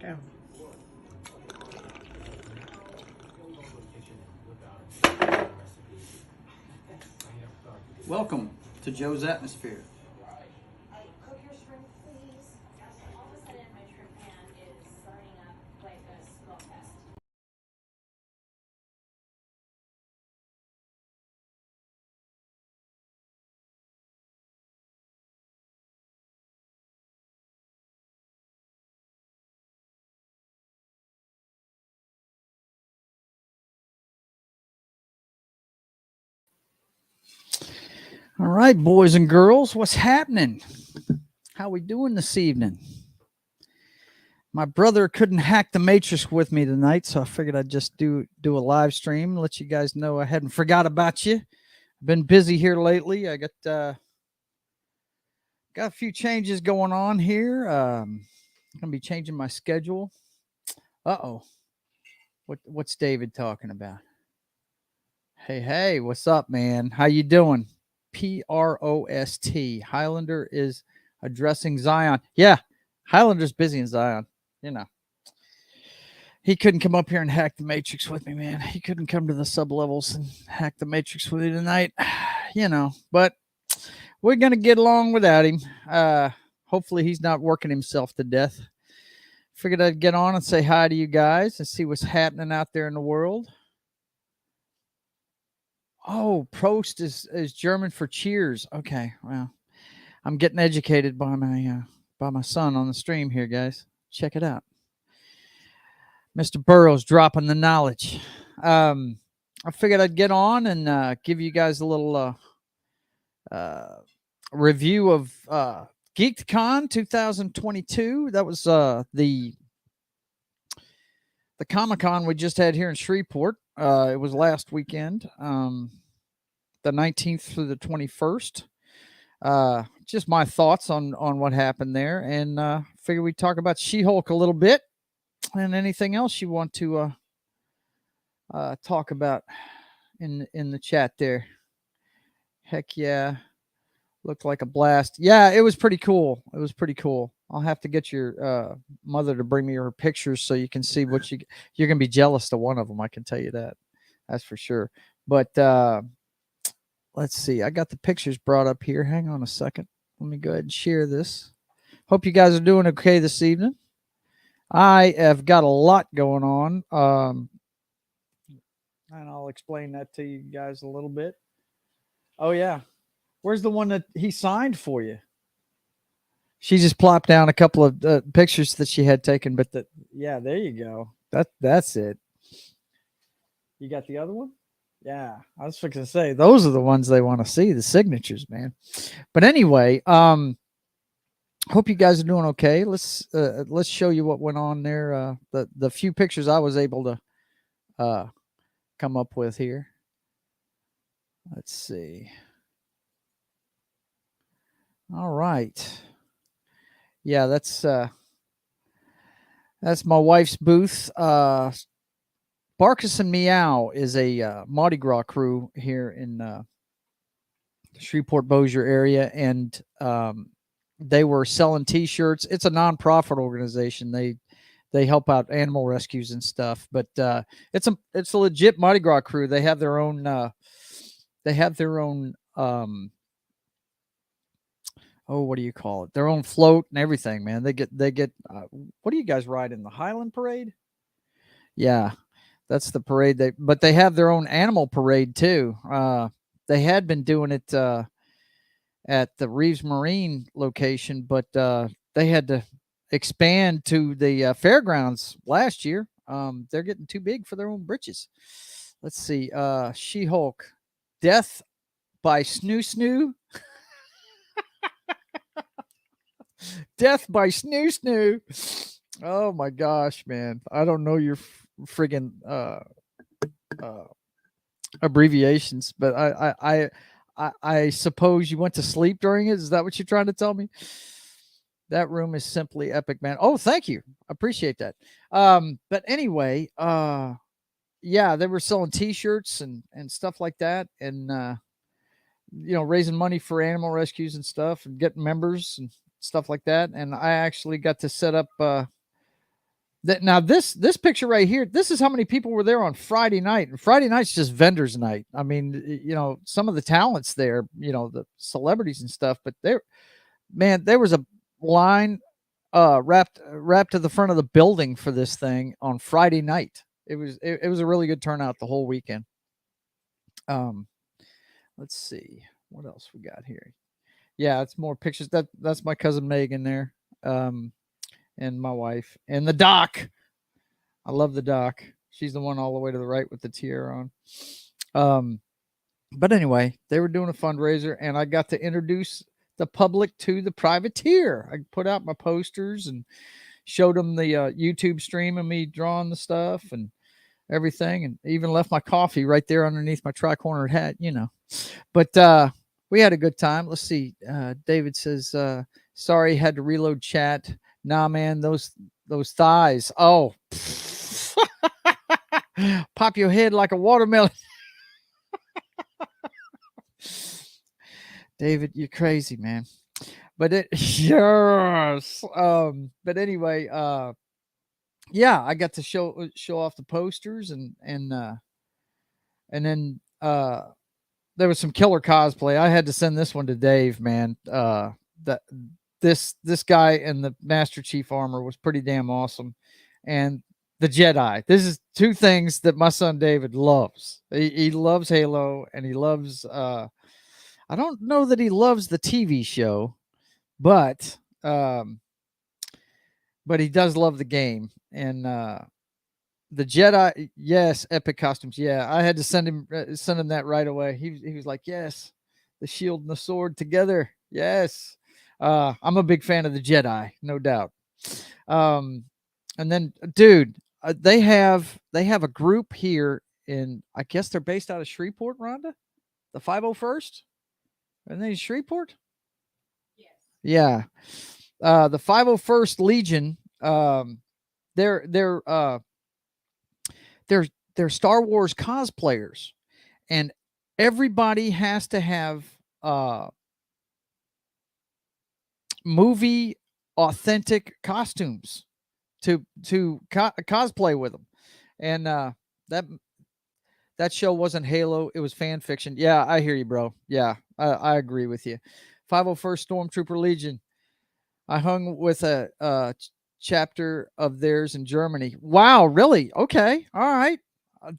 down. Welcome to Joe's Atmosphere. Cook your shrimp, please. All of a sudden, my shrimp pan is starting up like a smoke fest. All right, boys and girls, what's happening? How we doing this evening? My brother couldn't hack the Matrix with me tonight, so I figured I'd just do a live stream, let you guys know I hadn't forgot about you. I've been busy here lately. I got a few changes going on here. Gonna be changing my schedule. Uh-oh. What's David talking about? Hey, what's up, man? How you doing? Prost. Highlander is addressing Zion. Yeah, Highlander's busy in Zion. You know, he couldn't come up here and hack the Matrix with me, man. He couldn't come to the sub levels and hack the Matrix with me tonight. You know, but we're gonna get along without him. Hopefully, he's not working himself to death. Figured I'd get on and say hi to you guys and see what's happening out there in the world. Oh, Prost is German for cheers. Okay, well, I'm getting educated by my son on the stream here, guys. Check it out. Mr. Burroughs dropping the knowledge. I figured I'd get on and give you guys a little review of Geek'd Con 2022. That was the Comic-Con we just had here in Shreveport. It was last weekend, the 19th through the 21st. Just my thoughts on what happened there, and figure we'd talk about She-Hulk a little bit, and anything else you want to talk about in the chat there. Heck yeah, looked like a blast. Yeah, it was pretty cool. It was pretty cool. I'll have to get your mother to bring me her pictures so you can see what you're gonna be jealous to one of them. I can tell you that. That's for sure. But let's see. I got the pictures brought up here. Hang on a second. Let me go ahead and share this. Hope you guys are doing okay this evening. I have got a lot going on. And I'll explain that to you guys a little bit. Oh, yeah. Where's the one that he signed for you? She just plopped down a couple of pictures that she had taken, but yeah, there you go. That's it. You got the other one? Yeah, I was fixing to say those are the ones they want to see, the signatures, man. But anyway, hope you guys are doing okay. Let's show you what went on there. The few pictures I was able to come up with here. Let's see. All right. Yeah, that's my wife's booth. Barkus and Meow is a Mardi Gras crew here in the Shreveport Bossier area, and they were selling T-shirts. It's a nonprofit organization. They help out animal rescues and stuff, but it's a legit Mardi Gras crew. They have their own what do you call it? Their own float and everything, man. They get what do you guys ride in the Highland Parade? Yeah, that's the parade. But they have their own animal parade too. They had been doing it at the Reeves Marine location, but they had to expand to the fairgrounds last year. They're getting too big for their own britches. Let's see. She-Hulk, Death by Snoo Snoo. Death by Snoo Snoo. Oh my gosh, man. I don't know your friggin' abbreviations, but I suppose you went to sleep during it. Is that what you're trying to tell me? That room is simply epic, man. Oh, thank you. Appreciate that. But anyway, yeah, they were selling T-shirts and stuff like that, and raising money for animal rescues and stuff, and getting members and stuff like that. And I actually got to set up the Now this picture right here, this is how many people were there on Friday night. And Friday night's just vendors night. I mean, some of the talents there, the celebrities and stuff, but there was a line wrapped to the front of the building for this thing on Friday night. It was a really good turnout the whole weekend. Let's see what else we got here. Yeah, it's more pictures. That's my cousin Megan there. And my wife and the doc. I love the doc. She's the one all the way to the right with the tiara on. But anyway, they were doing a fundraiser, and I got to introduce the public to the privateer. I put out my posters and showed them the YouTube stream of me drawing the stuff and everything, and even left my coffee right there underneath my tri-cornered hat, But we had a good time. Let's see. David says, sorry, had to reload chat. Nah, man, those thighs. Oh, pop your head like a watermelon. David, you're crazy, man. But yes. But anyway, yeah, I got to show off the posters and then there was some killer cosplay. I had to send this one to Dave, man. This guy in the Master Chief armor was pretty damn awesome. And the Jedi. This is two things that my son David loves. He loves Halo, and he loves I don't know that he loves the TV show, but he does love the game. And the Jedi, yes, epic costumes. Yeah, I had to send him that right away. He was like, yes, the shield and the sword together. Yes. I'm a big fan of the Jedi, no doubt. And then, dude, they have a group here in, I guess they're based out of Shreveport, Rhonda, the 501st. Are they in Shreveport? Yes. Yeah. The 501st Legion. They're Star Wars cosplayers, and everybody has to have movie authentic costumes to cosplay with them. And that show wasn't Halo, it was fan fiction. Yeah, I hear you, bro. Yeah, I agree with you. 501st Stormtrooper Legion. I hung with a chapter of theirs in Germany. Wow, really? Okay, all right.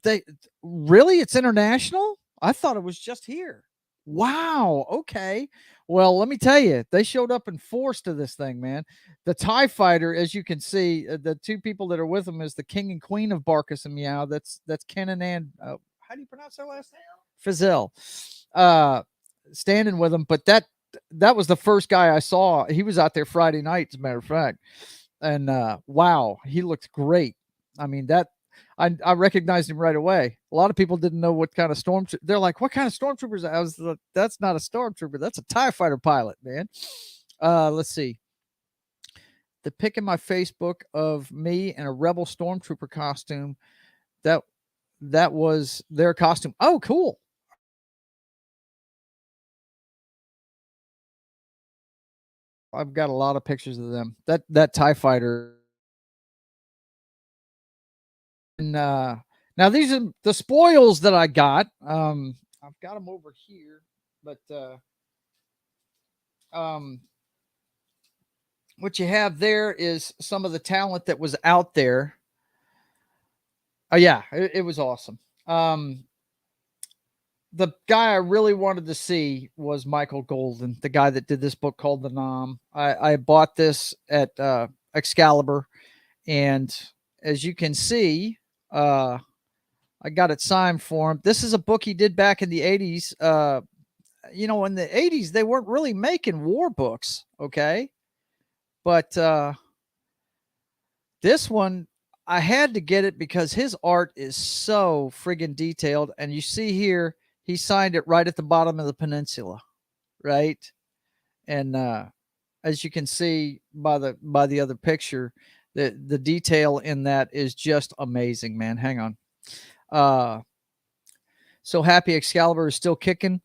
It's international? I thought it was just here. Wow. Okay. Well, let me tell you, they showed up in force to this thing, man. The TIE fighter, as you can see, the two people that are with them is the king and queen of Barkus and Meow. That's Ken and Ann. How do you pronounce their last name? Fazell. Standing with them, but that was the first guy I saw. He was out there Friday night, as a matter of fact. And wow, he looked great. I mean, I recognized him right away. A lot of people didn't know what kind of stormtrooper. They're like, "What kind of stormtroopers?" I was like, "That's not a stormtrooper. That's a TIE fighter pilot, man." Let's see. The pic in my Facebook of me in a Rebel stormtrooper costume. That was their costume. Oh, cool. I've got a lot of pictures of them. That TIE fighter. And now these are the spoils that I got. I've got them over here, but what you have there is some of the talent that was out there. Oh yeah, it was awesome. The guy I really wanted to see was Michael Golden, the guy that did this book called The Nom. I bought this at Excalibur, and as you can see, I got it signed for him. This is a book he did back in the 80s. In the 80s, they weren't really making war books, okay? But this one, I had to get it because his art is so friggin' detailed. And you see here, he signed it right at the bottom of the peninsula, right? And as you can see by the other picture, the detail in that is just amazing, man. Hang on. So happy Excalibur is still kicking.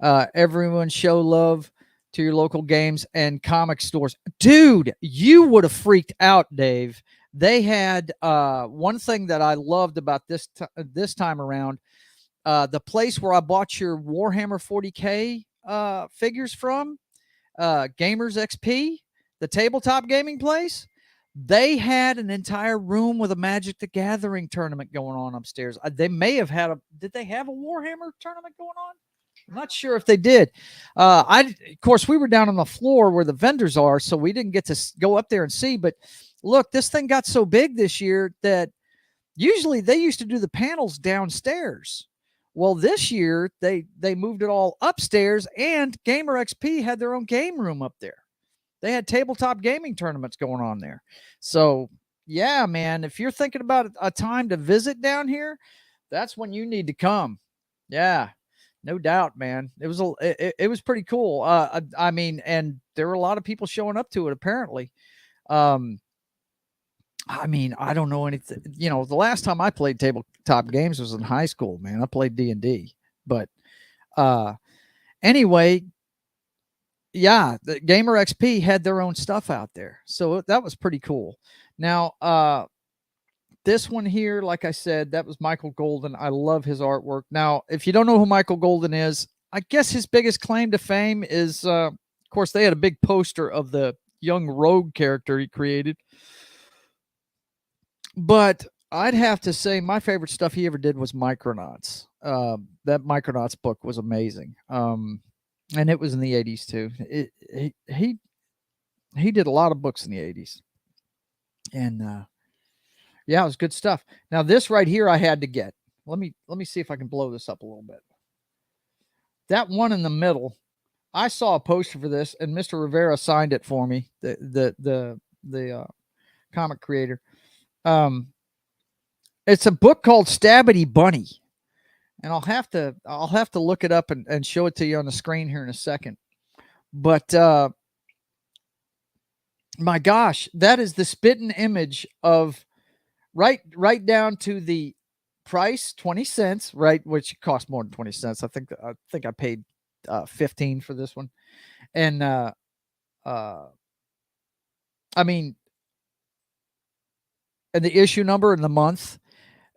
Everyone show love to your local games and comic stores. Dude, you would have freaked out, Dave. they had one thing that I loved about this time around. The place where I bought your Warhammer 40K figures from, Gamers XP, the tabletop gaming place, they had an entire room with a Magic the Gathering tournament going on upstairs. They may have had did they have a Warhammer tournament going on? I'm not sure if they did. Of course, we were down on the floor where the vendors are, so we didn't get to go up there and see. But look, this thing got so big this year that usually they used to do the panels downstairs. Well, this year they moved it all upstairs, and Gamer XP had their own game room up there. They had tabletop gaming tournaments going on there. So, yeah, man, if you're thinking about a time to visit down here, that's when you need to come. Yeah, no doubt, man. It was pretty cool. I mean, and there were a lot of people showing up to it apparently. I mean, I don't know anything. You know, the last time I played tabletop games was in high school, man. I played D&D. But anyway, yeah, the Gamer XP had their own stuff out there. So that was pretty cool. Now, this one here, like I said, that was Michael Golden. I love his artwork. Now, if you don't know who Michael Golden is, I guess his biggest claim to fame is, of course, they had a big poster of the young rogue character he created. But I'd have to say my favorite stuff he ever did was Micronauts. That Micronauts book was amazing. And it was in the 80s too. He did a lot of books in the 80s. And yeah, it was good stuff. Now this right here I had to get. Let me see if I can blow this up a little bit. That one in the middle, I saw a poster for this, and Mr. Rivera signed it for me. The comic creator. It's a book called Stabbity Bunny, and I'll have to look it up and show it to you on the screen here in a second. But my gosh, that is the spitting image of right down to the price, 20 cents, right, which cost more than 20 cents. I think I paid 15 for this one. And I mean, and the issue number and the month.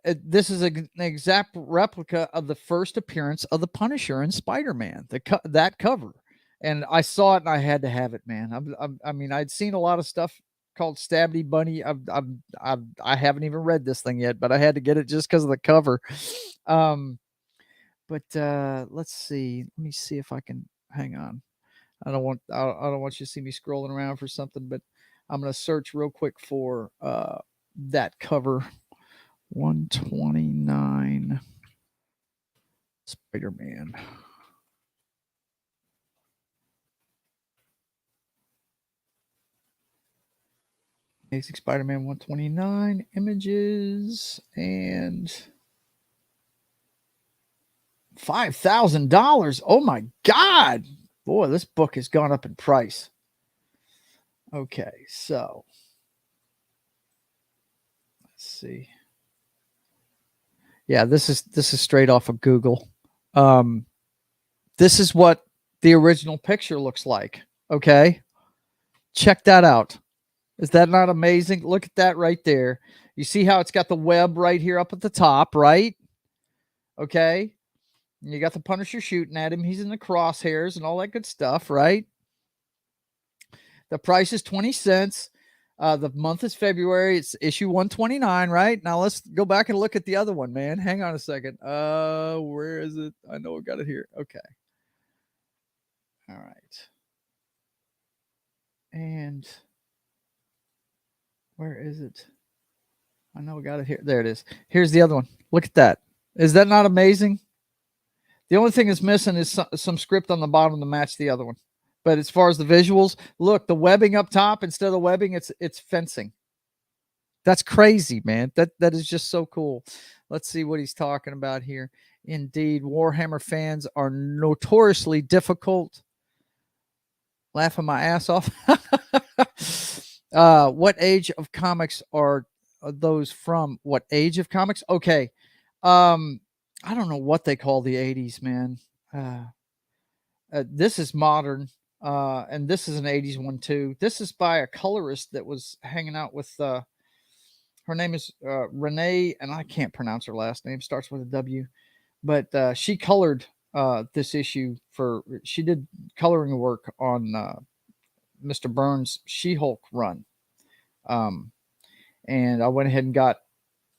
This is an exact replica of the first appearance of the Punisher in Spider-Man. That cover, and I saw it and I had to have it, man. I mean, I'd seen a lot of stuff called Stabbity Bunny. I haven't even read this thing yet, but I had to get it just because of the cover. But let's see. Let me see if I can hang on. I don't want you to see me scrolling around for something, but I'm gonna search real quick for that cover. 129 Spider-Man. Amazing Spider-Man 129 images and $5,000. Oh my God. Boy, this book has gone up in price. Okay, so let's see. Yeah, this is straight off of Google. This is what the original picture looks like. Okay. Check that out. Is that not amazing? Look at that right there. You see how it's got the web right here up at the top, right? Okay. And you got the Punisher shooting at him. He's in the crosshairs and all that good stuff, right? The price is 20 cents. The month is February. It's issue 129, right? Now let's go back and look at the other one, man. Hang on a second. Where is it? I know I got it here. Okay. All right. And where is it? I know I got it here. There it is. Here's the other one. Look at that. Is that not amazing? The only thing that's missing is some script on the bottom to match the other one. But as far as the visuals, look, the webbing up top, instead of webbing, it's fencing. That's crazy, man. That is just so cool. Let's see what he's talking about here. Indeed, Warhammer fans are notoriously difficult. Laughing my ass off. What age of comics are those from? What age of comics? Okay. I don't know what they call the 80s, man. This is modern. And this is an 80s one too. This is by a colorist that was hanging out with her name is Renee, and I can't pronounce her last name. Starts with a W, but she colored this issue for. She did coloring work on Mr. Burns' She-Hulk run, um, and I went ahead and got.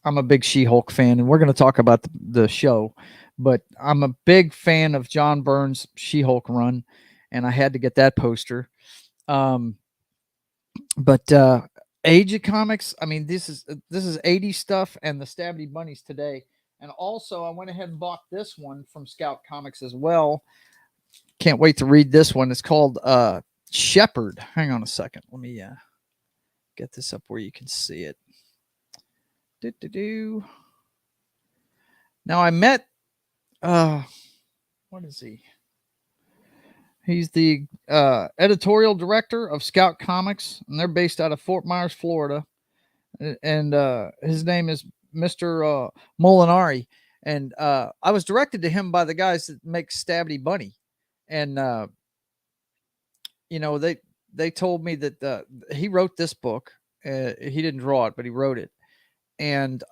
I'm a big She-Hulk fan, and we're going to talk about the show, but I'm a big fan of John Burns' She-Hulk run, and I had to get that poster. Um, but Age of Comics, I mean, this is 80s stuff, and the Stabby Bunnies today. And also, I went ahead and bought this one from Scout Comics as well. Can't wait to read this one. It's called Shepherd. Hang on a second. Let me get this up where you can see it. Do. Now I met what is he? He's the editorial director of Scout Comics, and they're based out of Fort Myers, Florida. And his name is Mr. Molinari. And I was directed to him by the guys that make Stabby Bunny, and they told me that he wrote this book. He didn't draw it, but he wrote it, and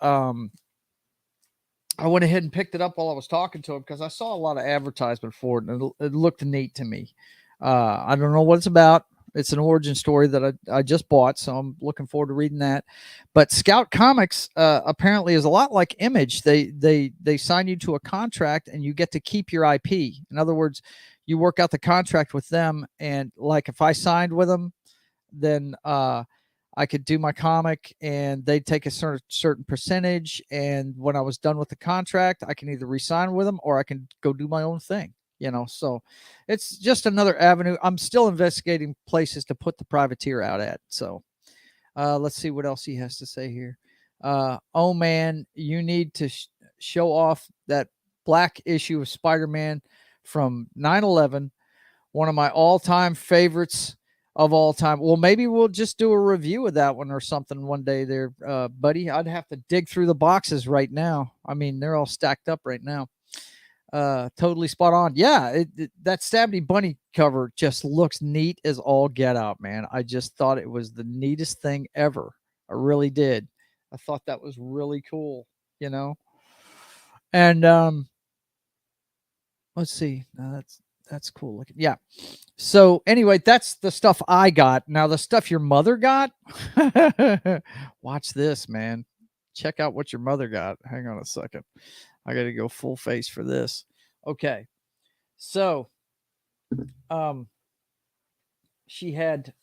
I went ahead and picked it up while I was talking to him because I saw a lot of advertisement for it, and it looked neat to me. I don't know what it's about. It's an origin story that I just bought, so I'm looking forward to reading that. But Scout Comics apparently is a lot like Image. They sign you to a contract, and you get to keep your IP. In other words, you work out the contract with them, and like if I signed with them, then I could do my comic, and they'd take a certain percentage. And when I was done with the contract, I can either re-sign with them or I can go do my own thing. So it's just another avenue. I'm still investigating places to put the Privateer out at. So let's see what else he has to say here. Oh man, you need to show off that black issue of Spider-Man from 9/11, one of my all-time favorites of all time. Well, maybe we'll just do a review of that one or something one day there, buddy. I'd have to dig through the boxes right now. I mean, they're all stacked up right now. Totally spot on. Yeah, that Stabby Bunny cover just looks neat as all get out, man. I just thought it was the neatest thing ever. I really did. I thought that was really cool, And let's see. Now that's cool looking. Yeah. So anyway, that's the stuff I got. Now the stuff your mother got. Watch this, man. Check out what your mother got. Hang on a second. I got to go full face for this. Okay. So she had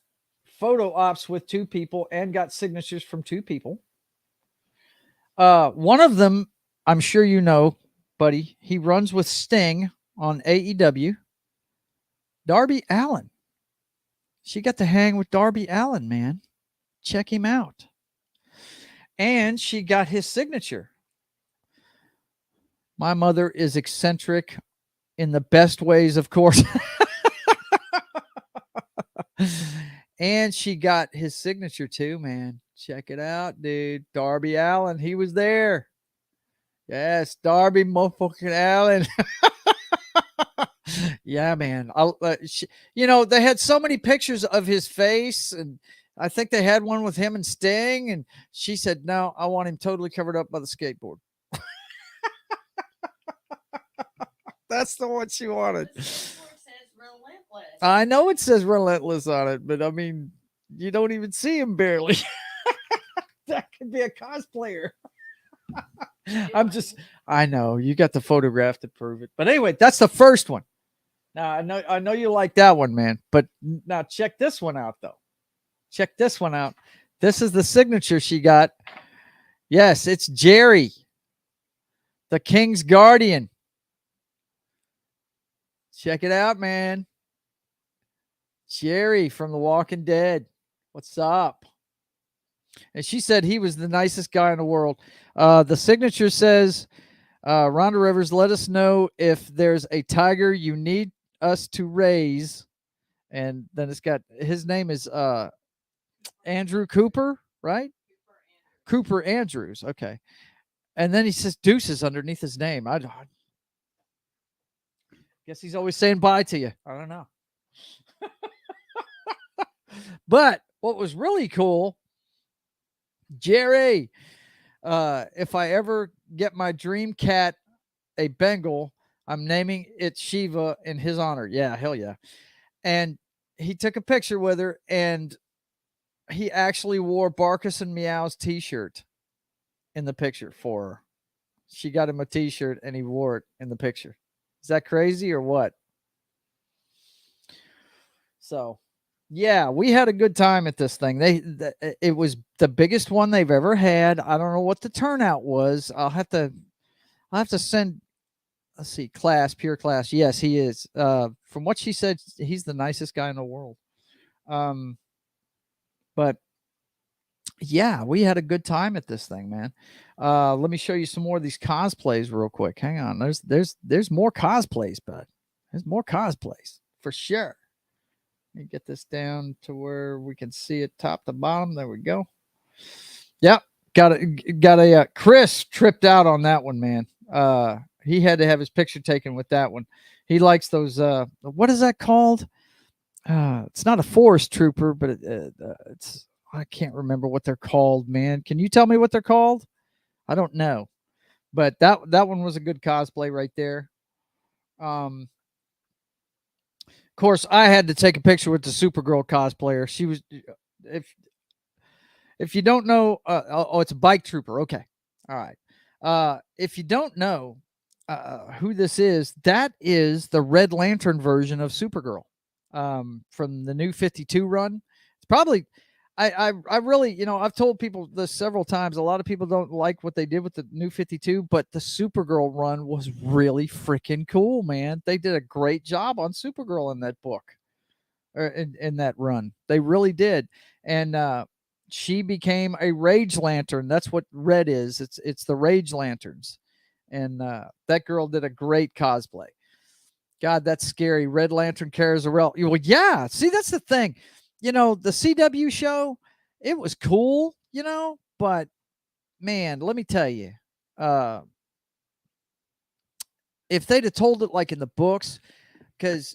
photo ops with two people and got signatures from two people. One of them, I'm sure you know, buddy, he runs with Sting on AEW. Darby Allin. She got to hang with Darby Allin, man. Check him out. And she got his signature. My mother is eccentric in the best ways, of course. And she got his signature too, man. Check it out, dude. Darby Allin, he was there. Yes, Darby motherfucking Allin. Yeah, man. They had so many pictures of his face, and I think they had one with him and Sting, and she said, no, I want him totally covered up by the skateboard. That's the one she wanted. The skateboard says relentless. I know it says relentless on it, but I mean, you don't even see him barely. That could be a cosplayer. I know you got the photograph to prove it. But anyway, that's the first one. Now I know you like that one, man. But now check this one out, though. Check this one out. This is the signature she got. Yes, it's Jerry, the King's Guardian. Check it out, man. Jerry from The Walking Dead. What's up? And she said he was the nicest guy in the world. The signature says, Rhonda Rivers, let us know if there's a tiger you need us to raise. And then it's got, his name is Andrew Cooper, right? Cooper Andrews. Okay. And then he says deuces underneath his name. I guess he's always saying bye to you. I don't know. But what was really cool, Jerry, if I ever get my dream cat a Bengal, I'm naming it Shiva in his honor. Yeah, hell yeah. And he took a picture with her, and he actually wore Barkus and Meow's t-shirt in the picture for her. She got him a t-shirt and he wore it in the picture. Is that crazy or what? So, yeah, we had a good time at this thing. It was the biggest one they've ever had. I don't know what the turnout was. I'll have to send. Let's see, pure class. Yes, he is. From what she said, he's the nicest guy in the world. But yeah, we had a good time at this thing, man. Let me show you some more of these cosplays real quick. Hang on. There's more cosplays, bud. There's more cosplays for sure. Let me get this down to where we can see it top to bottom. There we go. Yep. Got a Chris tripped out on that one, man. He had to have his picture taken with that one. He likes those what is that called? It's not a forest trooper, but it's I can't remember what they're called, man. Can you tell me what they're called? I don't know. But that one was a good cosplay right there. Of course, I had to take a picture with the Supergirl cosplayer. She was if you don't know, it's a bike trooper. Okay. All right. If you don't know who this is, that is the Red Lantern version of Supergirl from the new 52 run. It's probably, I really, I've told people this several times. A lot of people don't like what they did with the new 52, but the Supergirl run was really freaking cool, man. They did a great job on Supergirl in that book, or in that run. They really did. And, she became a Rage Lantern. That's what Red is. It's the Rage Lanterns. And that girl did a great cosplay. God, that's scary. Red Lantern Carazarel. Well, yeah. See, that's the thing. The CW show, it was cool, but man, let me tell you, if they'd have told it like in the books, because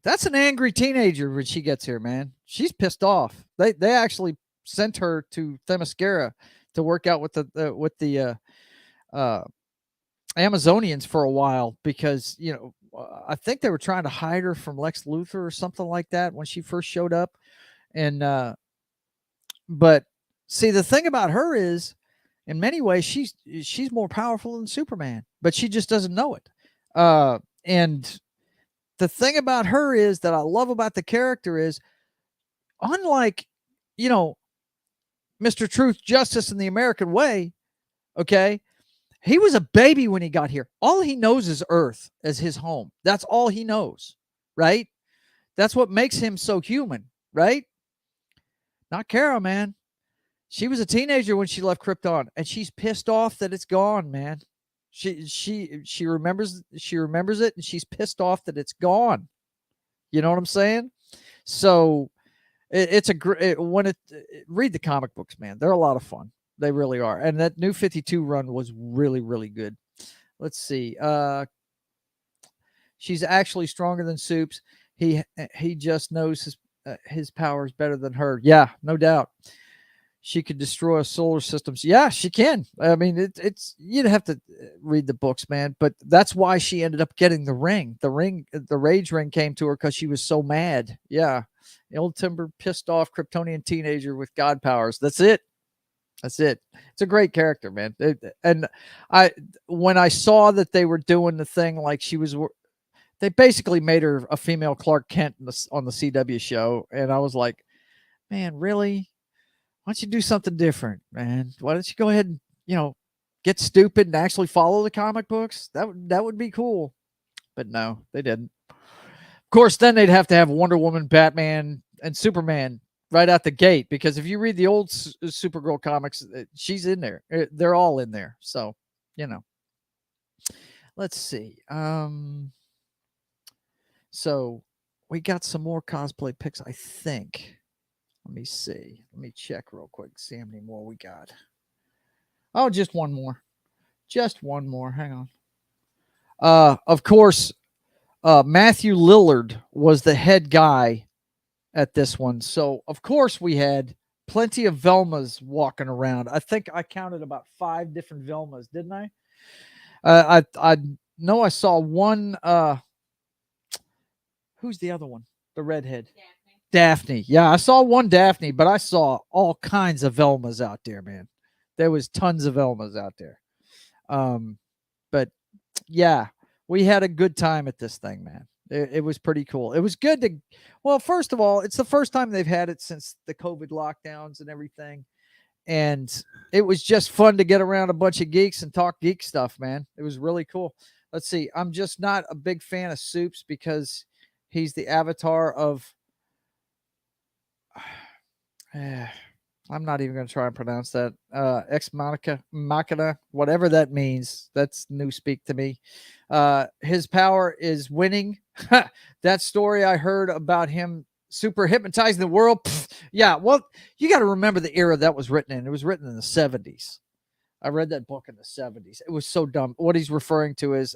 that's an angry teenager when she gets here, man. She's pissed off. They actually sent her to Themyscira to work out with the Amazonians for a while because I think they were trying to hide her from Lex Luthor or something like that when she first showed up. And but see, the thing about her is, in many ways, she's more powerful than Superman, but she just doesn't know it. And the thing about her is that I love about the character is, unlike, Mr. Truth, Justice, and the American Way, okay, he was a baby when he got here. All he knows is Earth as his home. That's all he knows, right? That's what makes him so human, right? Not Kara, man. She was a teenager when she left Krypton, and she's pissed off that it's gone, man. She remembers it, and she's pissed off that it's gone. You know what I'm saying? So it's a great read the comic books, man. They're a lot of fun. They really are. And that new 52 run was really, really good. Let's see. She's actually stronger than Soups. He just knows his powers better than her. Yeah, no doubt. She could destroy solar systems. Yeah, she can. I mean, it's you'd have to read the books, man. But that's why she ended up getting the ring. The rage ring came to her because she was so mad. Yeah, ill-tempered, pissed off Kryptonian teenager with god powers. That's it. It's a great character, man. And when I saw that they were doing the thing like they basically made her a female Clark Kent on the CW show, and I was like, man, really? Why don't you do something different, man? Why don't you go ahead and, get stupid and actually follow the comic books? That would be cool. But no, they didn't. Of course, then they'd have to have Wonder Woman, Batman, and Superman right out the gate, because if you read the old Supergirl comics, she's in there. They're all in there. So, let's see. So we got some more cosplay pics, I think. Let me see. Let me check real quick. See how many more we got. Oh, just one more. Just one more. Hang on. Of course, Matthew Lillard was the head guy at this one. So, of course, we had plenty of Velmas walking around. I think I counted about 5 different Velmas, didn't I? I know I saw one. Who's the other one? The redhead. Daphne. Yeah, I saw one Daphne, but I saw all kinds of Velmas out there, man. There was tons of Velmas out there. But yeah, we had a good time at this thing, man. It was pretty cool. It was good to, well, first of all, it's the first time they've had it since the COVID lockdowns and everything. And it was just fun to get around a bunch of geeks and talk geek stuff, man. It was really cool. Let's see. I'm just not a big fan of Soups because he's the avatar of I'm not even going to try and pronounce that. Ex machina, whatever that means. That's new speak to me. His power is winning. That story I heard about him super hypnotizing the world. Pfft, yeah, well, you got to remember the era that was written in. It was written in the 70s. I read that book in the 70s. It was so dumb. What he's referring to is,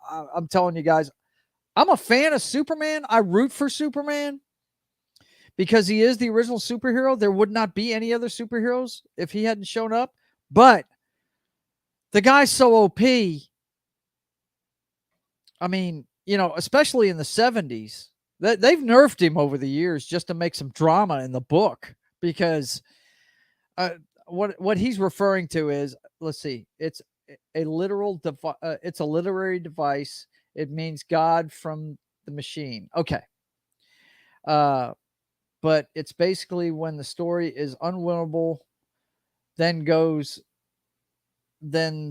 I'm telling you guys, I'm a fan of Superman. I root for Superman because he is the original superhero. There would not be any other superheroes if he hadn't shown up. But the guy's so OP. I mean, you know, especially in the 70s, they've nerfed him over the years just to make some drama in the book because what he's referring to is, let's see, it's a it's a literary device. It means God from the machine. Okay. But it's basically when the story is unwinnable, then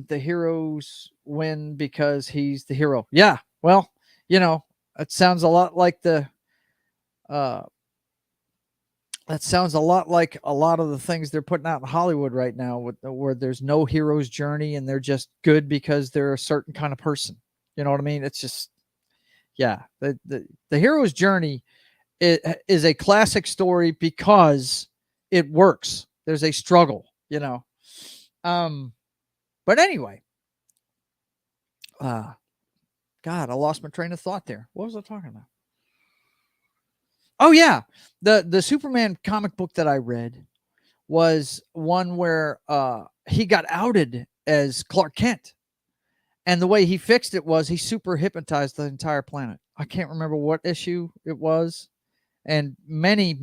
the heroes win because he's the hero. Yeah, well, you know, it sounds a lot like uh that sounds a lot like a lot of the things they're putting out in Hollywood right now, where there's no hero's journey and they're just good because they're a certain kind of person. You know what I mean? It's just, yeah, the hero's journey is a classic story because it works. There's a struggle, you know. But anyway, God, I lost my train of thought there. What was I talking about? Oh yeah, the Superman comic book that I read was one where he got outed as Clark Kent, and the way he fixed it was he super hypnotized the entire planet. I can't remember what issue it was, and many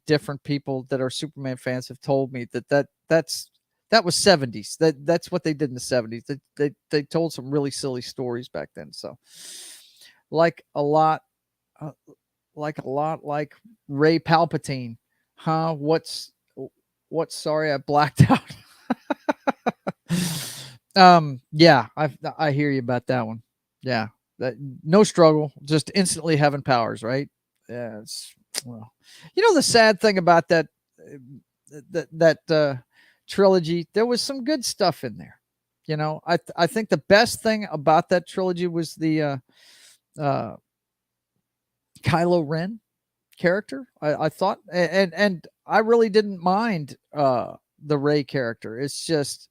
different people that are Superman fans have told me that was 70s. That's what they did in the 70s. They told some really silly stories back then. So like a lot uh, like Ray Palpatine. Huh? What sorry, I blacked out. Yeah, I hear you about that one. Yeah. That no struggle, just instantly having powers, right? Yeah, it's, well, you know, the sad thing about that trilogy, there was some good stuff in there. You know, I think the best thing about that trilogy was the uh, Kylo Ren character. I thought, and I really didn't mind the Rey character. It's just,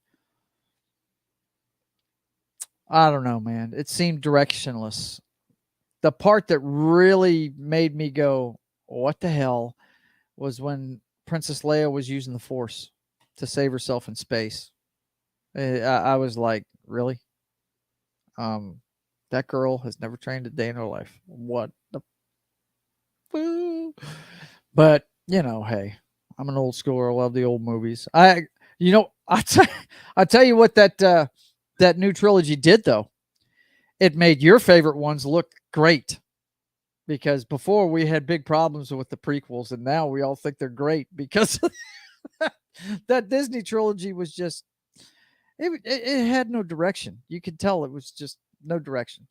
I don't know, man. It seemed directionless. The part that really made me go, "What the hell?" was when Princess Leia was using the Force to save herself in space. I was like, really? Um, that girl has never trained a day in her life. What the foo? But you know, hey, I'm an old schooler. I love the old movies. You know, I tell you what that new trilogy did though. It made your favorite ones look great because before we had big problems with the prequels, and now we all think they're great because that Disney trilogy was just it had no direction. You could tell it was just no direction.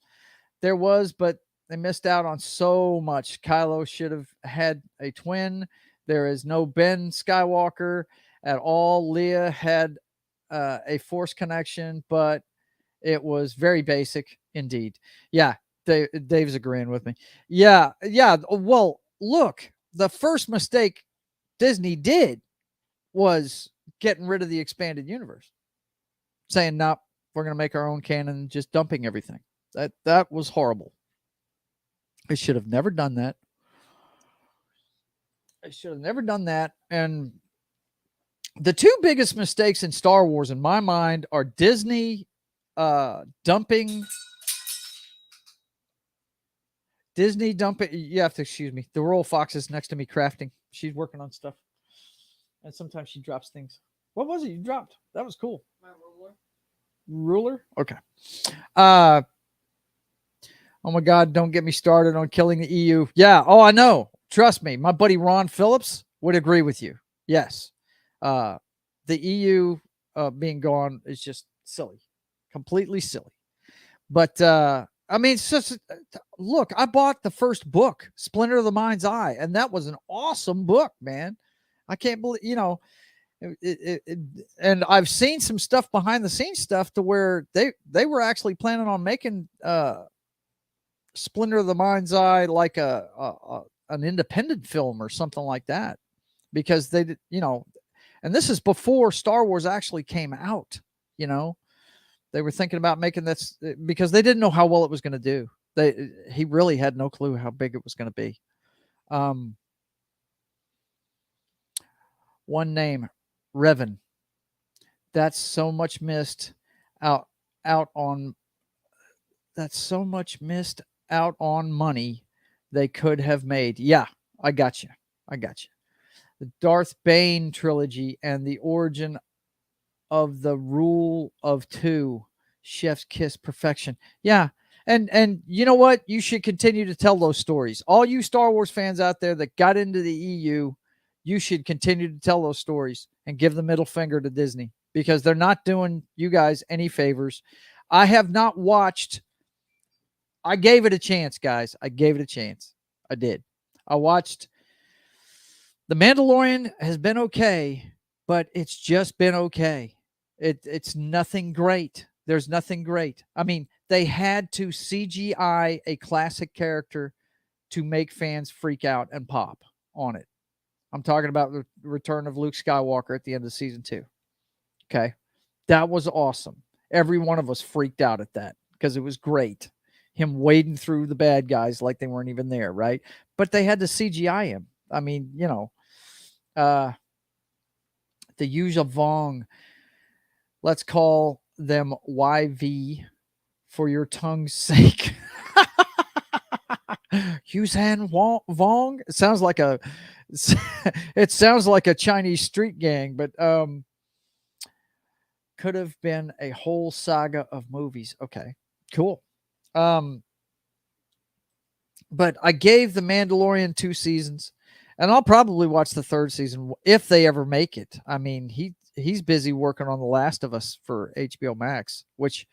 There was, but they missed out on so much. Kylo should have had a twin. There is no Ben Skywalker at all. Leia had a Force connection, but it was very basic indeed. Yeah, Dave's agreeing with me. Yeah, yeah. Well, look, the first mistake Disney did was getting rid of the expanded universe, saying, "No, we're going to make our own canon," just dumping everything. That was horrible. I should have never done that. I should have never done that. And the two biggest mistakes in Star Wars, in my mind, are Disney dumping. You have to excuse me. The Royal Fox is next to me crafting. She's working on stuff. And sometimes she drops things. What was it you dropped? That was cool. My ruler. Ruler? Okay. Oh my God, don't get me started on killing the EU. Yeah. Oh, I know. Trust me. My buddy Ron Phillips would agree with you. Yes. The EU being gone is just silly. Completely silly. But I mean, it's just look, I bought the first book, Splinter of the Mind's Eye, and that was an awesome book, man. I can't believe, and I've seen some stuff behind the scenes stuff to where they were actually planning on making Splinter of the Mind's Eye like an independent film or something like that, because they did, and this is before Star Wars actually came out. They were thinking about making this because they didn't know how well it was going to do. He really had no clue how big it was going to be. One name, Revan. That's so much missed out on. That's so much missed out on money they could have made. Yeah, I got you. The Darth Bane trilogy and the origin of the rule of two, chef's kiss perfection. Yeah. And you know what? You should continue to tell those stories. All you Star Wars fans out there that got into the EU, you should continue to tell those stories and give the middle finger to Disney, because they're not doing you guys any favors. I have not watched. I gave it a chance, guys. I gave it a chance. I did. I watched. The Mandalorian has been okay, but it's just been okay. It's nothing great. There's nothing great. I mean, they had to CGI a classic character to make fans freak out and pop on it. I'm talking about the return of Luke Skywalker at the end of season 2. Okay. That was awesome. Every one of us freaked out at that because it was great. Him wading through the bad guys like they weren't even there, right? But they had to CGI him. I mean, the Yuuzha Vong, let's call them YV for your tongue's sake. Yuuzhan Vong. It sounds like a Chinese street gang, but could have been a whole saga of movies. Okay, cool. But I gave The Mandalorian 2 seasons, and I'll probably watch the 3rd season if they ever make it. I mean, he's busy working on The Last of Us for HBO Max, which,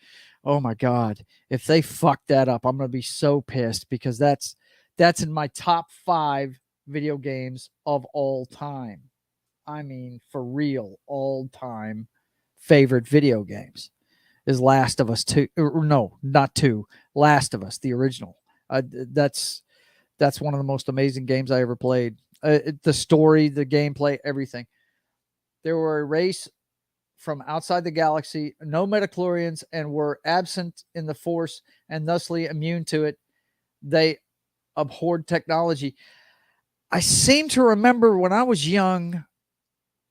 oh my God, if they fuck that up, I'm going to be so pissed, because that's in my top 5 video games of all time. I mean, for real, all time favorite video games is Last of Us 2. No, not 2. Last of Us, the original. That's one of the most amazing games I ever played. The story, the gameplay, everything. There were a race from outside the galaxy, no midichlorians, and were absent in the Force and thusly immune to it. They abhorred technology. I seem to remember when I was young,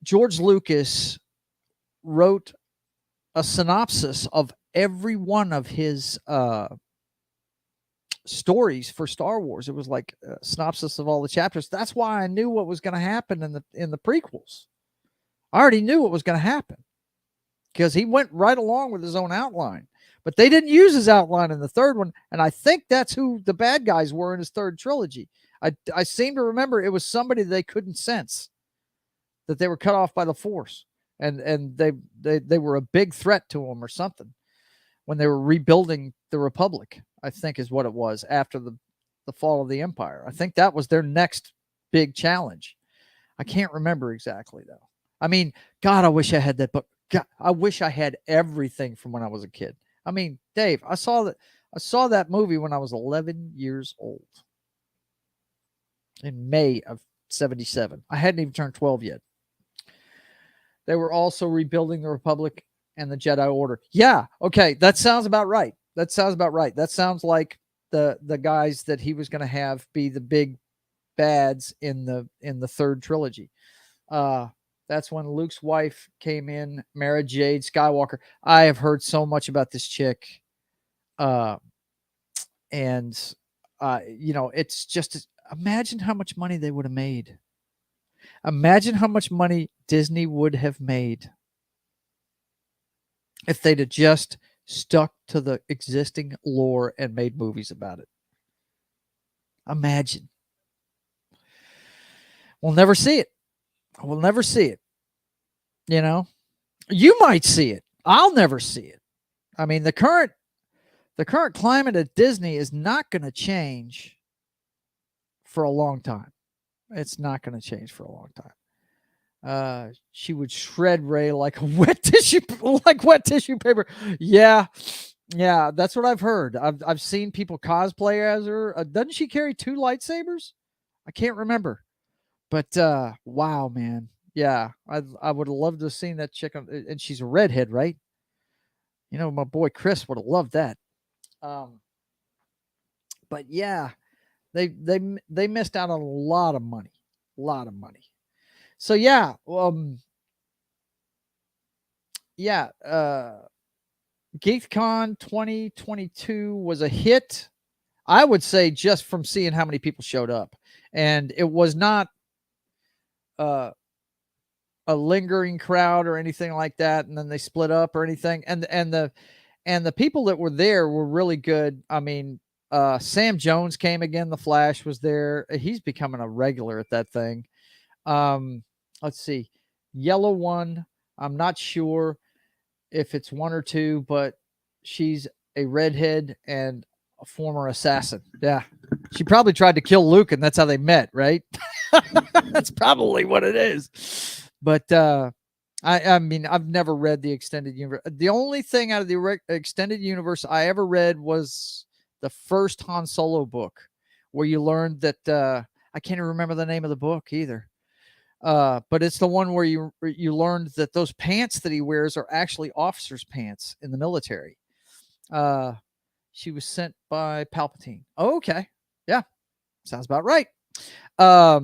George Lucas wrote a synopsis of every one of his stories for Star Wars. It was like a synopsis of all the chapters. That's why I knew what was going to happen in the prequels. I already knew what was going to happen because he went right along with his own outline. But they didn't use his outline in the 3rd one, and I think that's who the bad guys were in his 3rd trilogy. I seem to remember it was somebody they couldn't sense, that they were cut off by the Force, and they were a big threat to him or something when they were rebuilding the Republic, I think is what it was, after the fall of the Empire. I think that was their next big challenge. I can't remember exactly, though. I mean, God, I wish I had that book. God, I wish I had everything from when I was a kid. I mean, Dave, I saw that movie when I was 11 years old in May of 1977. I hadn't even turned 12 yet. They were also rebuilding the Republic and the Jedi Order. Yeah, okay, that sounds about right. That sounds like the guys that he was going to have be the big bads in the 3rd trilogy. That's when Luke's wife came in, Mara Jade Skywalker. I have heard so much about this chick. And it's just, imagine how much money they would have made. Imagine how much money Disney would have made if they'd have just stuck to the existing lore and made movies about it. Imagine. We'll never see it. We'll never see it. You might see it. I'll never see it. I mean, the current climate at Disney is not going to change for a long time. It's not going to change for a long time. She would shred Ray like wet tissue paper. Yeah, that's what I've heard. I've seen people cosplay as her. Doesn't she carry 2 lightsabers? I can't remember, but wow, man, yeah, I would have loved to have seen that chick, and she's a redhead, right? My boy Chris would have loved that. But yeah, they missed out on a lot of money. So yeah, Geek'd Con 2022 was a hit. I would say just from seeing how many people showed up, and it was not a lingering crowd or anything like that, and then they split up or anything. And the people that were there were really good. I mean, Sam Jones came again. The Flash was there. He's becoming a regular at that thing. Let's see. Yellow One. I'm not sure if it's 1 or 2, but she's a redhead and a former assassin. Yeah. She probably tried to kill Luke, and that's how they met, right? That's probably what it is. But I mean, I've never read the extended universe. The only thing out of the extended universe I ever read was the first Han Solo book, where you learned that I can't even remember the name of the book either. But it's the one where you learned that those pants that he wears are actually officers' pants in the military. She was sent by Palpatine. Oh, okay. Yeah. Sounds about right. But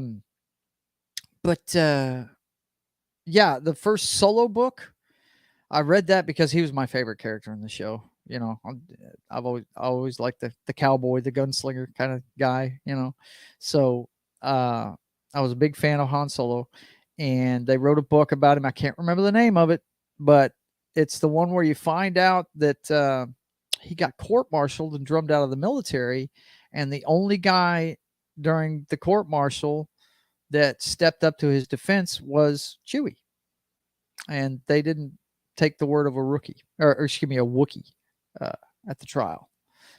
yeah, the first Solo book, I read that because he was my favorite character in the show. I've always liked the cowboy, the gunslinger kind of guy, So I was a big fan of Han Solo, and they wrote a book about him. I can't remember the name of it, but it's the one where you find out that he got court-martialed and drummed out of the military, and the only guy during the court-martial that stepped up to his defense was Chewie. And they didn't take the word of a rookie, or excuse me, a Wookiee at the trial.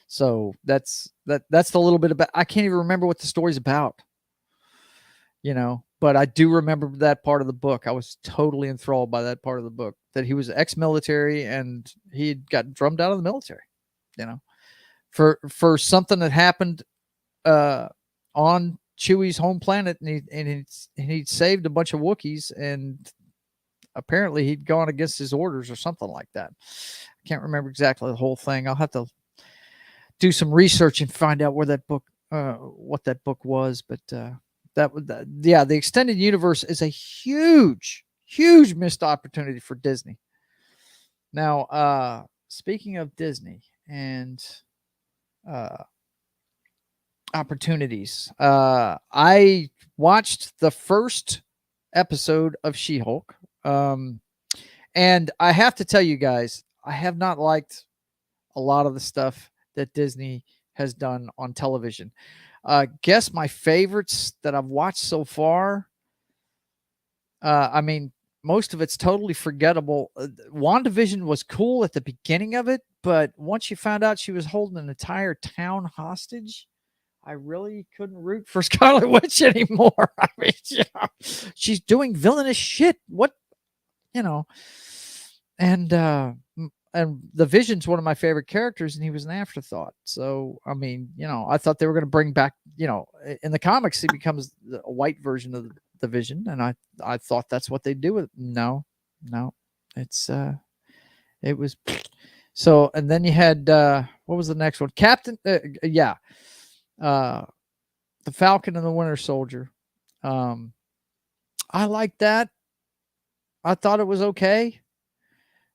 So that's the little bit about. I can't even remember what the story's about, but I do remember that part of the book. I was totally enthralled by that part of the book, that he was ex-military and he got drummed out of the military, for something that happened on Chewie's home planet, and he'd saved a bunch of Wookiees, and apparently he'd gone against his orders or something like that. I can't remember exactly the whole thing. I'll have to do some research and find out where that book, what that book was. But the extended universe is a huge missed opportunity for Disney. Now, speaking of Disney and opportunities, I watched the first episode of She-Hulk. And I have to tell you guys, I have not liked a lot of the stuff that Disney has done on television. Guess my favorites that I've watched so far. I mean, most of it's totally forgettable. WandaVision was cool at the beginning of it, but once you found out she was holding an entire town hostage, I really couldn't root for Scarlet Witch anymore. I mean, she's doing villainous shit. What, and the Vision's one of my favorite characters, and he was an afterthought. So, I mean, I thought they were going to bring back, in the comics, he becomes a white version of the Vision, and I thought that's what they'd do with it. No, it's it was. So, and then you had what was the next one? The Falcon and the Winter Soldier. I like that. I thought it was okay.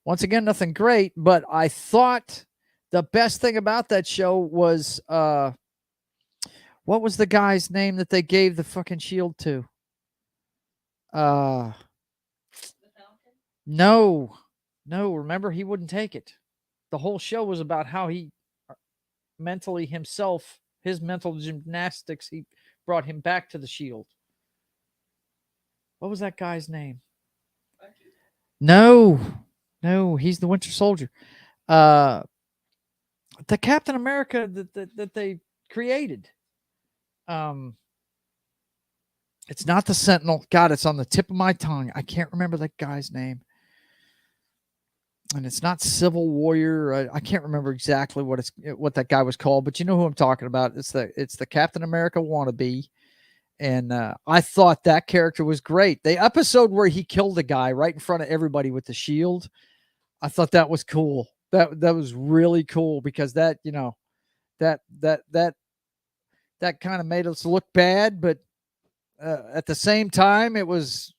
Once again, nothing great, but I thought the best thing about that show was what was the guy's name that they gave the fucking shield to? The Falcon. No. No, remember he wouldn't take it. The whole show was about how he mentally himself, his mental gymnastics, he brought him back to the shield. What was that guy's name? Bucky. No. No, he's the Winter Soldier. The Captain America that they created. It's not the Sentinel. God, it's on the tip of my tongue. I can't remember that guy's name. And it's not Civil Warrior. I can't remember exactly what that guy was called, but you know who I'm talking about. It's the Captain America wannabe. And I thought that character was great. The episode where he killed a guy right in front of everybody with the shield, I thought that was cool. That was really cool because that, you know, that kind of made us look bad, but at the same time, it was,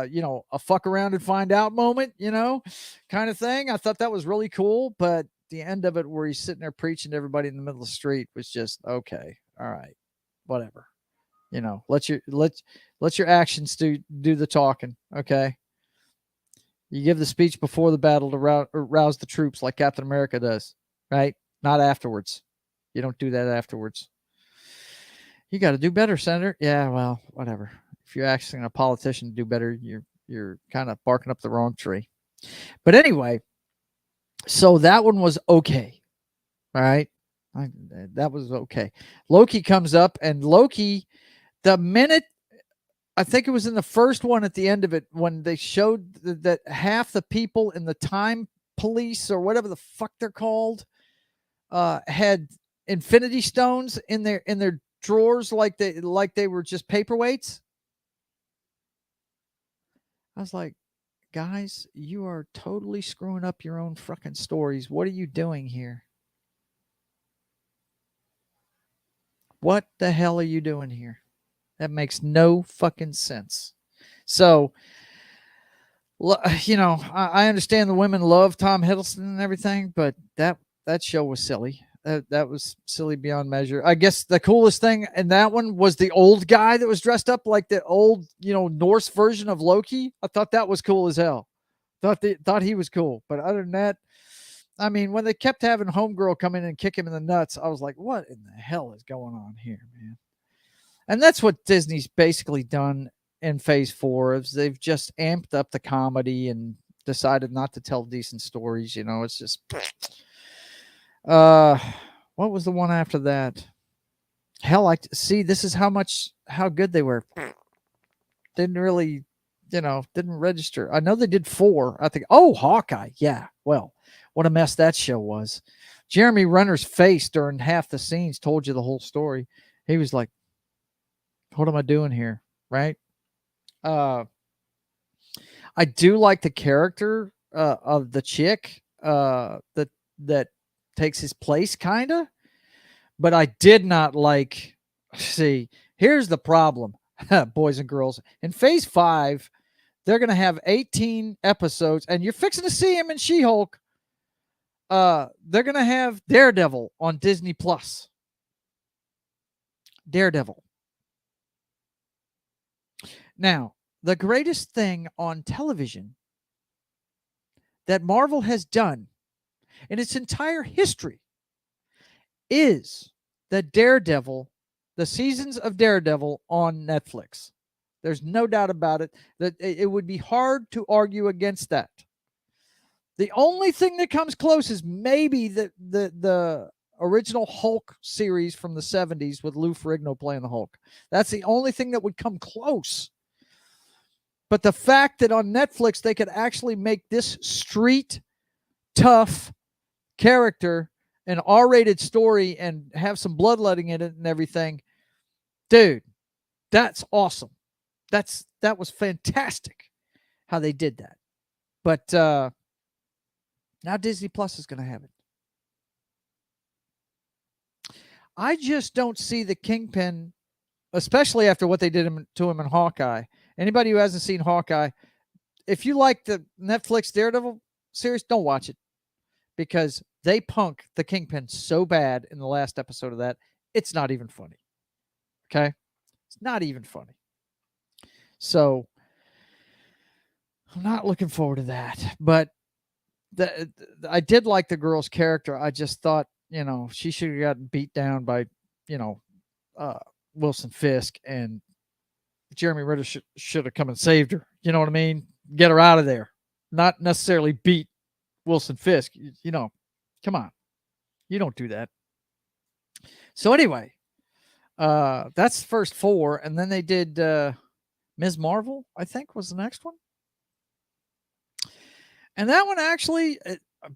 you know, a fuck around and find out moment, you know, kind of thing. I thought that was really cool. But the end of it, where he's sitting there preaching to everybody in the middle of the street, was just okay. All right, whatever. You know, let your actions do the talking. Okay. You give the speech before the battle to rouse the troops, like Captain America does, right? Not afterwards. You don't do that afterwards. You got to do better, Senator. Yeah, well, whatever. If you're asking a politician to do better, you're kind of barking up the wrong tree. But anyway, so that one was okay. All right. That was okay. Loki comes up, and Loki, the minute, I think it was in the first one at the end of it, when they showed that half the people in the time police or whatever the fuck they're called had Infinity Stones in their drawers, like they were just paperweights. I was like, guys, you are totally screwing up your own fucking stories. What are you doing here? What the hell are you doing here? That makes no fucking sense. So, you know, I understand the women love Tom Hiddleston and everything, but that show was silly. That was silly beyond measure. I guess the coolest thing in that one was the old guy that was dressed up like the old, you know, Norse version of Loki. I thought that was cool as hell. Thought he was cool. But other than that, I mean, when they kept having Homegirl come in and kick him in the nuts, I was like, what in the hell is going on here, man? And that's what Disney's basically done in phase 4. Is they've just amped up the comedy and decided not to tell decent stories. You know, it's just what was the one after that? Hell, I see. This is how good they were. Didn't really, you know, didn't register. I know they did 4. I think. Oh, Hawkeye. Yeah. Well, what a mess that show was. Jeremy Renner's face during half the scenes told you the whole story. He was like, "What am I doing here?" Right? I do like the character of the chick that takes his place, kind of. But I did not like. See, here's the problem, boys and girls. In phase 5, they're going to have 18 episodes, and you're fixing to see him in She-Hulk. They're going to have Daredevil on Disney Plus. Daredevil. Now, the greatest thing on television that Marvel has done in its entire history is the seasons of Daredevil on Netflix. There's no doubt about it. That it would be hard to argue against that. The only thing that comes close is maybe the original Hulk series from the 70s with Lou Ferrigno playing the Hulk. That's the only thing that would come close. But the fact that on Netflix they could actually make this street tough character an R-rated story and have some bloodletting in it and everything, dude, that's awesome. That was fantastic how they did that. But now Disney Plus is going to have it. I just don't see the Kingpin, especially after what they did to him in Hawkeye. Anybody who hasn't seen Hawkeye, if you like the Netflix Daredevil series, don't watch it because they punk the Kingpin so bad in the last episode of that. It's not even funny. Okay. It's not even funny. So I'm not looking forward to that, but I did like the girl's character. I just thought, she should have gotten beat down by, you know, Wilson Fisk, and Jeremy Renner should have come and saved her. You know what I mean? Get her out of there. Not necessarily beat Wilson Fisk. Come on. You don't do that. So anyway, that's the first 4, and then they did Ms. Marvel, I think, was the next one. And that one actually,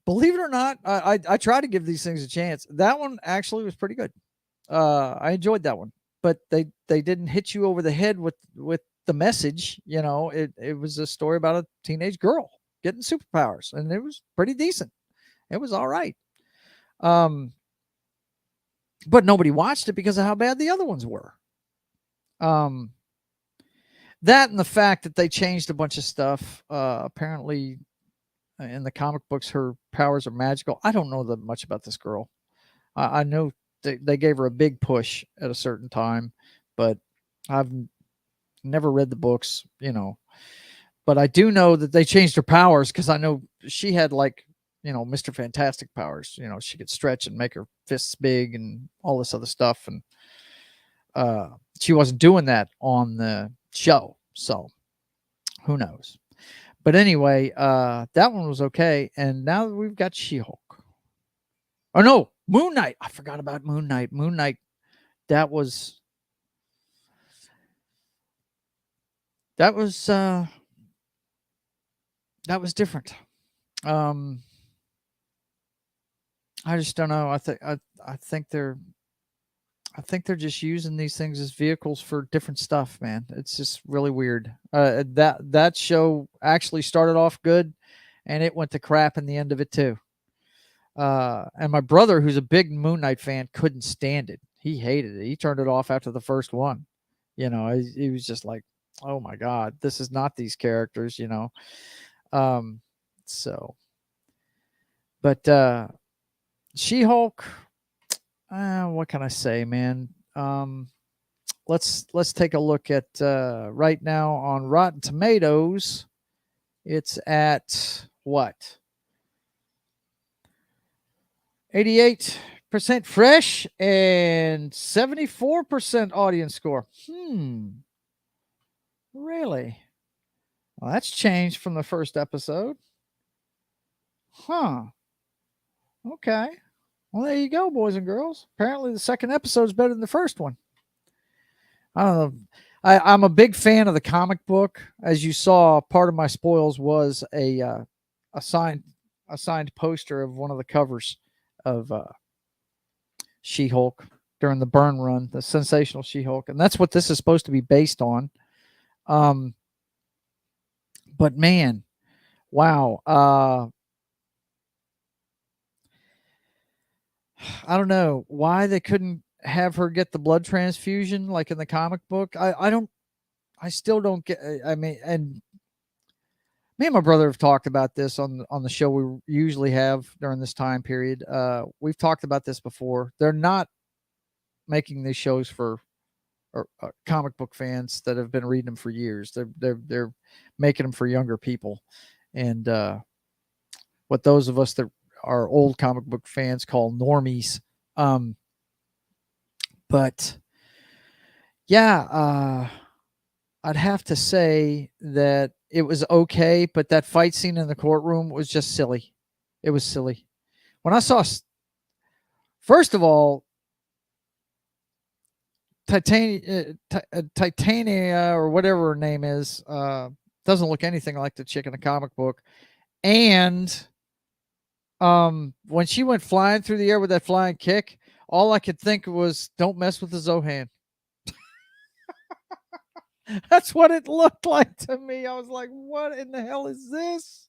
believe it or not, I try to give these things a chance. That one actually was pretty good. I enjoyed that one, but they didn't hit you over the head with the message. It was a story about a teenage girl getting superpowers, and it was pretty decent. It was all right. But nobody watched it because of how bad the other ones were. That and the fact that they changed a bunch of stuff. Apparently, in the comic books, her powers are magical. I don't know that much about this girl. I know they gave her a big push at a certain time, but I've never read the books, But I do know that they changed her powers because I know she had Mr. Fantastic powers. She could stretch and make her fists big and all this other stuff. And she wasn't doing that on the show. So who knows? But anyway, that one was okay. And now we've got She-Hulk. Oh, no, Moon Knight. I forgot about Moon Knight. Moon Knight, that was different. I just don't know. I think they're just using these things as vehicles for different stuff, man. It's just really weird. That show actually started off good, and it went to crap in the end of it too. And my brother, who's a big Moon Knight fan, couldn't stand it. He hated it. He turned it off after the first one. He was just like, "Oh my God, this is not these characters." So, but She-Hulk. What can I say, man? Let's take a look at right now on Rotten Tomatoes. It's at what? 88% fresh and 74% audience score. Really? Well, that's changed from the first episode. Huh. Okay. Well, there you go, boys and girls. Apparently the second episode is better than the first one. I don't know. I'm a big fan of the comic book. As you saw, part of my spoils was a signed poster of one of the covers of She-Hulk during the Byrne run, the Sensational She-Hulk, and that's what this is supposed to be based on. But man, wow. I don't know why they couldn't have her get the blood transfusion like in the comic book. I still don't get. I mean, and me and my brother have talked about this on the show we usually have during this time period. We've talked about this before. They're not making these shows for comic book fans that have been reading them for years. They're making them for younger people, and what those of us that are old comic book fans call normies. But yeah, I'd have to say that it was okay, but that fight scene in the courtroom was just silly. It was silly. When I saw, first of all, Titania or whatever her name is, doesn't look anything like the chick in the comic book. And when she went flying through the air with that flying kick, all I could think was, don't mess with the Zohan. That's what it looked like to me. I was like, what in the hell is this?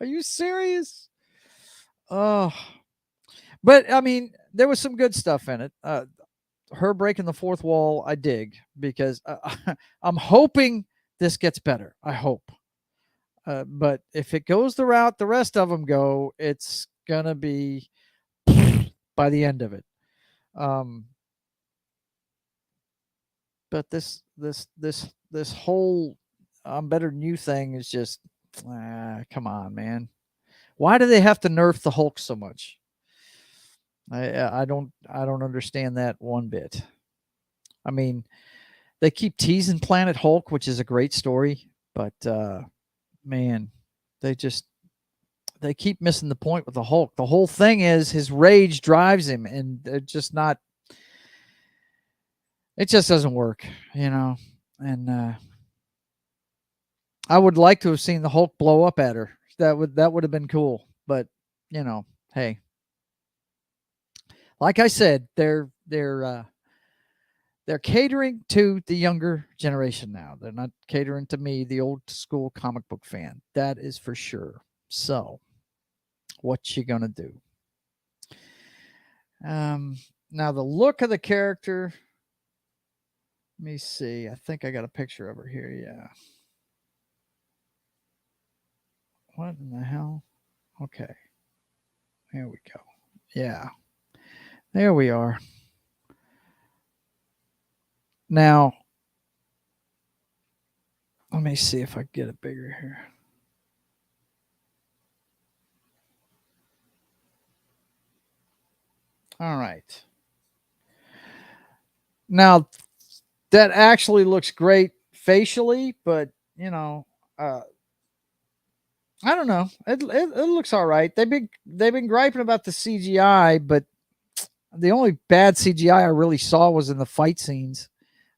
Are you serious? Oh, but I mean, there was some good stuff in it. Her breaking the fourth wall, I dig, because I'm hoping this gets better. I hope. But if it goes the route the rest of them go, it's gonna be by the end of it. Um, but this whole I'm better than you thing is just come on, man. Why do they have to nerf the Hulk so much? I don't understand that one bit. I mean, they keep teasing Planet Hulk, which is a great story, but man, they just they keep missing the point with the Hulk. The whole thing is his rage drives him, and just not. It just doesn't work, you know. And I would like to have seen the Hulk blow up at her. That would have been cool. But hey, like I said, they're catering to the younger generation now. They're not catering to me, the old school comic book fan. That is for sure. So, what you gonna do? Now the look of the character. Let me see. I think I got a picture of her here. Yeah. What in the hell? Okay. Here we go. Yeah. There we are. Now, let me see if I can get it bigger here. All right. Now, that actually looks great facially, but I don't know. It looks all right. They've been griping about the CGI, but the only bad CGI I really saw was in the fight scenes.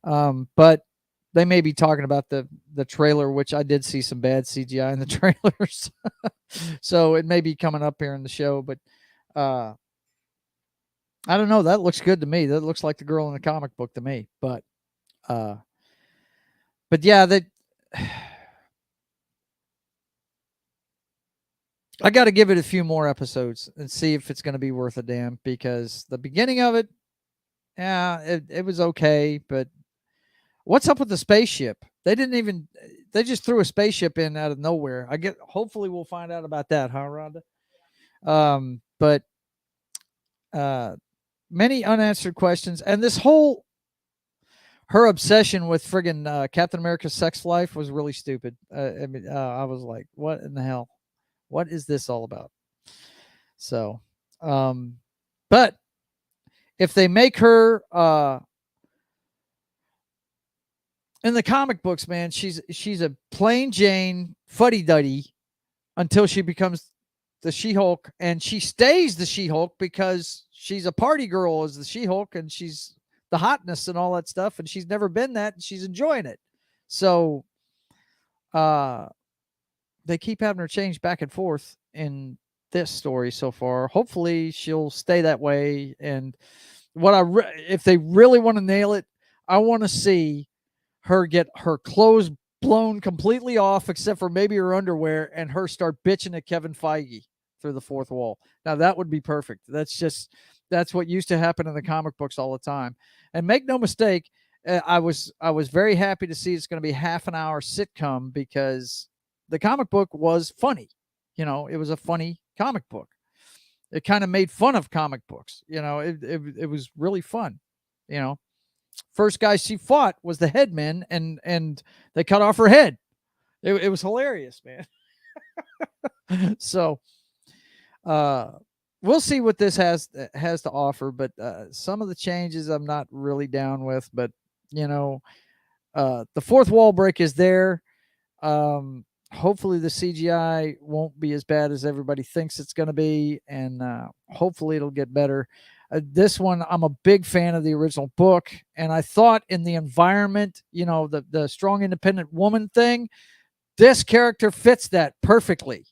But they may be talking about the trailer, which I did see some bad CGI in the trailers. So it may be coming up here in the show, but I don't know. That looks good to me. That looks like the girl in the comic book to me. Uh, but yeah, that I got to give it a few more episodes and see if it's going to be worth a damn, because the beginning of it, yeah, it was okay, but what's up with the spaceship? They just threw a spaceship in out of nowhere. Hopefully we'll find out about that, huh, Rhonda? But many unanswered questions, and this whole her obsession with friggin' Captain America's sex life was really stupid. I was like, what in the hell? What is this all about? So, but if they make her in the comic books, man, she's a plain Jane fuddy duddy until she becomes the She-Hulk, and she stays the She-Hulk because she's a party girl as the She-Hulk, and she's the hotness and all that stuff, and she's never been that, and she's enjoying it. So, they keep having her change back and forth in this story so far. Hopefully, she'll stay that way. And if they really want to nail it, I want to see her get her clothes blown completely off, except for maybe her underwear, and her start bitching at Kevin Feige through the fourth wall. Now that would be perfect. That's what used to happen in the comic books all the time. And make no mistake, I was very happy to see it's going to be half an hour sitcom, because the comic book was funny. It was a funny comic book. It kind of made fun of comic books. It was really fun. First guy she fought was the Headman, and they cut off her head. It was hilarious, man. So we'll see what this has to offer, but some of the changes I'm not really down with. But the fourth wall break is there. Hopefully the CGI won't be as bad as everybody thinks it's going to be, and hopefully it'll get better. This one, I'm a big fan of the original book, and I thought in the environment, the strong independent woman thing, this character fits that perfectly.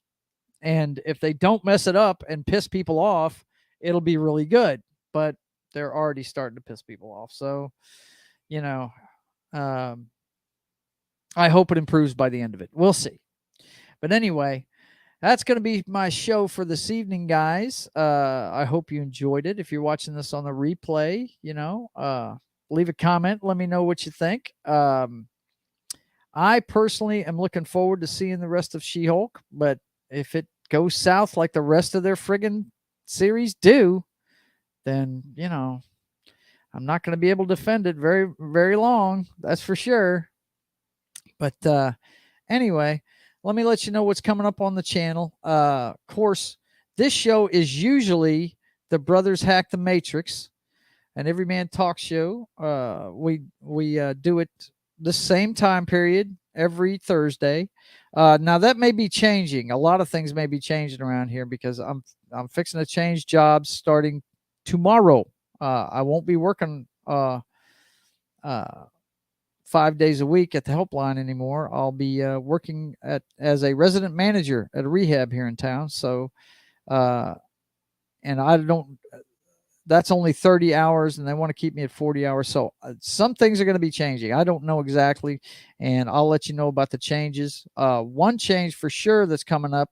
And if they don't mess it up and piss people off, it'll be really good. But they're already starting to piss people off. So, I hope it improves by the end of it. We'll see. But anyway, that's going to be my show for this evening, guys. I hope you enjoyed it. If you're watching this on the replay, leave a comment. Let me know what you think. I personally am looking forward to seeing the rest of She-Hulk, but if it goes south like the rest of their friggin' series do, then, I'm not going to be able to defend it very, very long. That's for sure. But anyway, let me let you know what's coming up on the channel. Of course, this show is usually the Brothers Hack the Matrix, an Everyman Talk show. We do it the same time period every Thursday. Now that may be changing. A lot of things may be changing around here because I'm fixing to change jobs starting tomorrow. I won't be working 5 days a week at the helpline anymore. I'll be working as a resident manager at a rehab here in town. So, and I don't. That's only 30 hours, and they want to keep me at 40 hours. So some things are going to be changing. I don't know exactly, and I'll let you know about the changes. One change for sure that's coming up,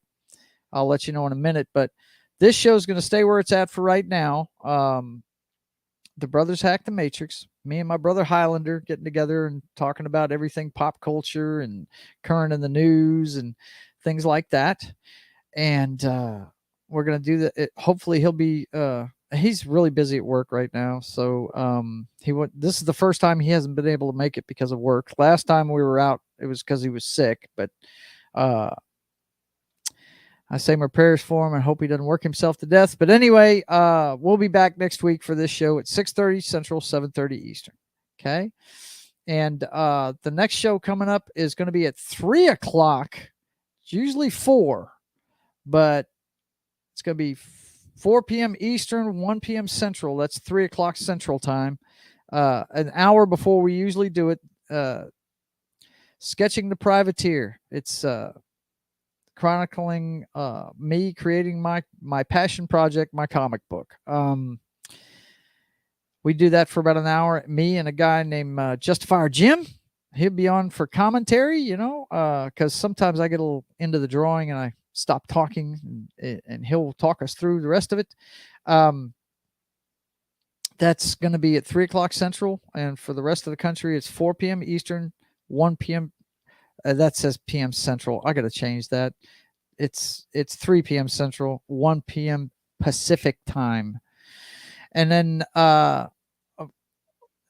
I'll let you know in a minute. But this show is going to stay where it's at for right now. The Brothers Hack the Matrix. Me and my brother Highlander getting together and talking about everything pop culture and current in the news and things like that. And we're going to do that. Hopefully he'll be he's really busy at work right now. So this is the first time he hasn't been able to make it because of work. Last time we were out, it was because he was sick. But I say my prayers for him and hope he doesn't work himself to death. But anyway, we'll be back next week for this show at 6:30 Central, 7:30 Eastern. Okay. And the next show coming up is going to be at 3 o'clock. It's usually 4, but it's going to be 4 p.m. Eastern, 1 p.m. Central. That's 3 o'clock Central time. An hour before we usually do it. Sketching the Privateer. It's chronicling me creating my passion project, my comic book. We do that for about an hour. Me and a guy named Justifier Jim. He'll be on for commentary, because sometimes I get a little into the drawing and I stop talking, and he'll talk us through the rest of it. That's going to be at 3 o'clock Central, and for the rest of the country, it's 4 p.m. Eastern, 1 p.m. That says p.m. Central. I got to change that. It's 3 p.m. Central, 1 p.m. Pacific time. And then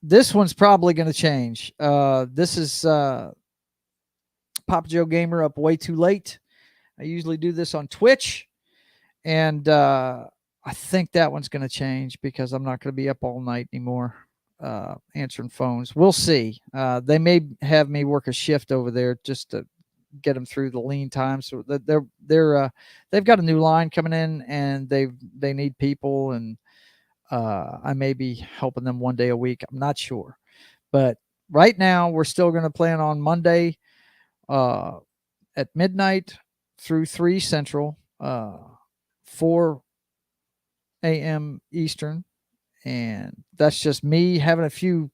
this one's probably going to change. This is Papa Joe Gamer up way too late. I usually do this on Twitch, and I think that one's going to change because I'm not going to be up all night anymore answering phones. We'll see. They may have me work a shift over there just to get them through the lean time. So they've got a new line coming in, and they need people, and I may be helping them one day a week. I'm not sure, but right now we're still going to plan on Monday at midnight through 3 Central, 4 a.m. Eastern. And that's just me having a few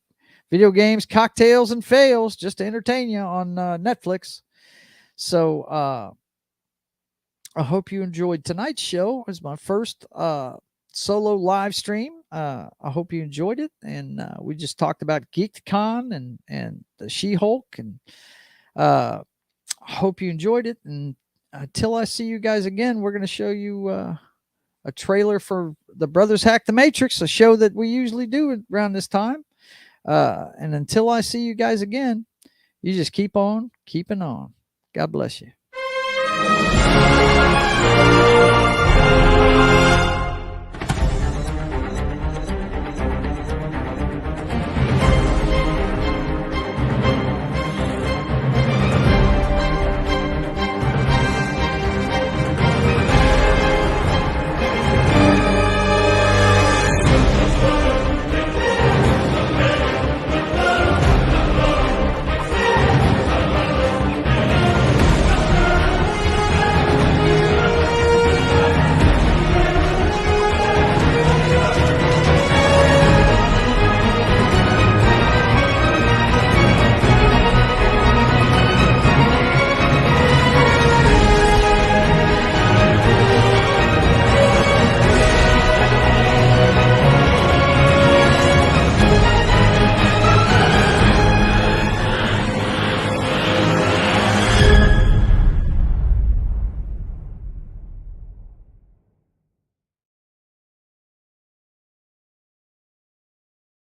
video games, cocktails, and fails just to entertain you on Netflix. So I hope you enjoyed tonight's show. It was my first solo live stream. I hope you enjoyed it. And we just talked about Geek'd Con and the She-Hulk. And I hope you enjoyed it. And until I see you guys again, we're going to show you a trailer for the Brothers Hack the Matrix, a show that we usually do around this time. And until I see you guys again, you just keep on keeping on. God bless you.